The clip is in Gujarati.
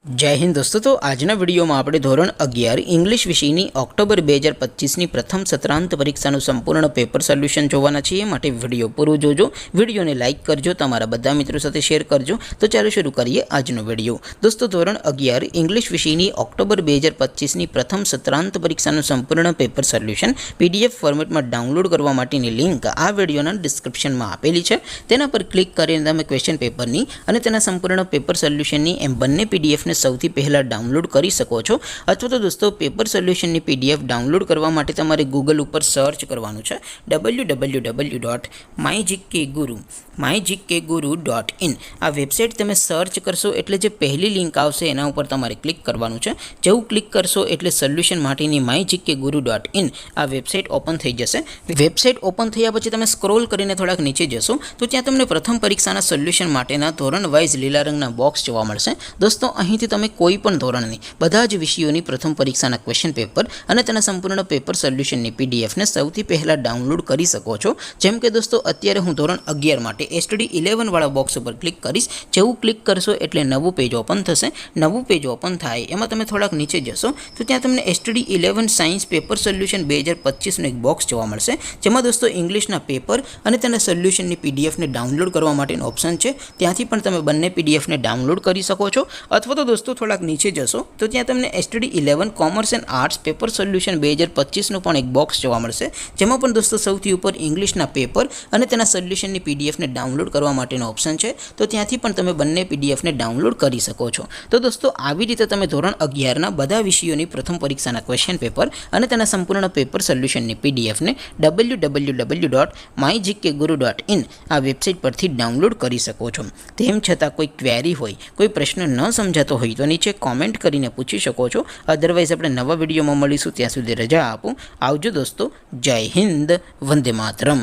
जय हिंद दोस्तों। तो आजना विडियो में આપણે ધોરણ 11 इंग्लिश વિષયની ઓક્ટોબર 2025ની પ્રથમ સત્રાંત પરીક્ષાનું સંપૂર્ણ પેપર સોલ્યુશન જોવાના છીએ। માટે વિડિયો પૂરો જોજો, વિડિયોને લાઈક કરજો, તમારા બધા મિત્રો સાથે શેર કરજો। તો ચાલો શરૂ કરીએ આજનો વિડિયો। દોસ્તો ધોરણ 11 इंग्लिश વિષયની ઓક્ટોબર 2025ની પ્રથમ સત્રાંત પરીક્ષાનું સંપૂર્ણ પેપર સોલ્યુશન PDF ફોર્મેટમાં ડાઉનલોડ કરવા માટેની લિંક આ વિડિયોના ડિસ્ક્રિપ્શનમાં આપેલી છે। તેના પર ક્લિક કરીને તમે ક્વેશ્ચન પેપરની અને તેના સંપૂર્ણ પેપર સોલ્યુશનની એમ બંને PDF ને સૌથી પહેલા ડાઉનલોડ કરી શકો છો। અથવા તો દોસ્તો પેપર સોલ્યુશનની PDF ડાઉનલોડ કરવા માટે તમારે ગૂગલ ઉપર સર્ચ કરવાનું છે www.mygkguru.in। આ વેબસાઇટ તમે સર્ચ કરશો એટલે જે પહેલી લિંક આવશે એના ઉપર તમારે ક્લિક કરવાનું છે। જેવું ક્લિક કરશો એટલે સોલ્યુશન માટેની mygkguru.in આ વેબસાઇટ ઓપન થઈ જશે। વેબસાઇટ ઓપન થયા પછી તમે સ્ક્રોલ કરીને થોડાક નીચે જશો તો ત્યાં તમને પ્રથમ પરીક્ષાના સોલ્યુશન માટેના ધોરણ વાઇઝ લીલા રંગના બોક્સ જોવા મળશે। દોસ્તો અહીંથી તમે કોઈ પણ ધોરણની બધા જ વિષયોની પ્રથમ પરીક્ષાના ક્વેશ્ચન પેપર અને તેના સંપૂર્ણ પેપર સોલ્યુશનની PDF ને સૌથી પહેલા ડાઉનલોડ કરી શકો છો। જેમ કે દોસ્તો અત્યારે હું ધોરણ 11 માટે STD 11 વાળા બોક્સ ઉપર ક્લિક કરીશ। જેવું ક્લિક કરશો એટલે નવું પેજ ઓપન થશે। નવું પેજ ઓપન થાય એમાં તમે થોડાક નીચે જશો તો ત્યાં તમને STD 11 સાયન્સ પેપર સોલ્યુશન 2025 નું એક બોક્સ જોવા મળશે। જેમાં દોસ્તો ઇંગ્લિશના પેપર અને તેના સોલ્યુશનની PDF ને ડાઉનલોડ કરવા માટેનો ઓપ્શન છે। ત્યાંથી પણ તમે બંને PDF ને ડાઉનલોડ કરી શકો છો। અથવા તો દોસ્તો થોડાક નીચે જશો તો ત્યાં તમને STD 11 commerce and arts paper solution 2025 નું પણ એક બોક્સ જોવા મળશે। જેમાં પણ દોસ્તો સૌથી ઉપર ઇંગ્લિશના પેપર અને તેના સોલ્યુશનની PDF ને ડાઉનલોડ કરવા માટેનો ઓપ્શન છે। તો ત્યાંથી પણ તમે બંને PDF ને ડાઉનલોડ કરી શકો છો। તો દોસ્તો આવી રીતે તમે ધોરણ 11 ના બધા વિષયોની પ્રથમ પરીક્ષાના ક્વેશ્ચન પેપર અને તેના સંપૂર્ણ પેપર સોલ્યુશનની PDF ને www.mygkguru.in આ વેબસાઇટ પરથી ડાઉનલોડ કરી શકો છો। તેમ છતાં કોઈ ક્વેરી હોય, કોઈ પ્રશ્ન ન સમજાતો હોય તો નીચે કોમેન્ટ કરીને પૂછી શકો છો। અધરવાઇઝ આપણે નવા વિડીયોમાં મળીશું, ત્યાં સુધી રજા આપો। આવજો દોસ્તો। જય હિન્દ, વંદે માતરમ।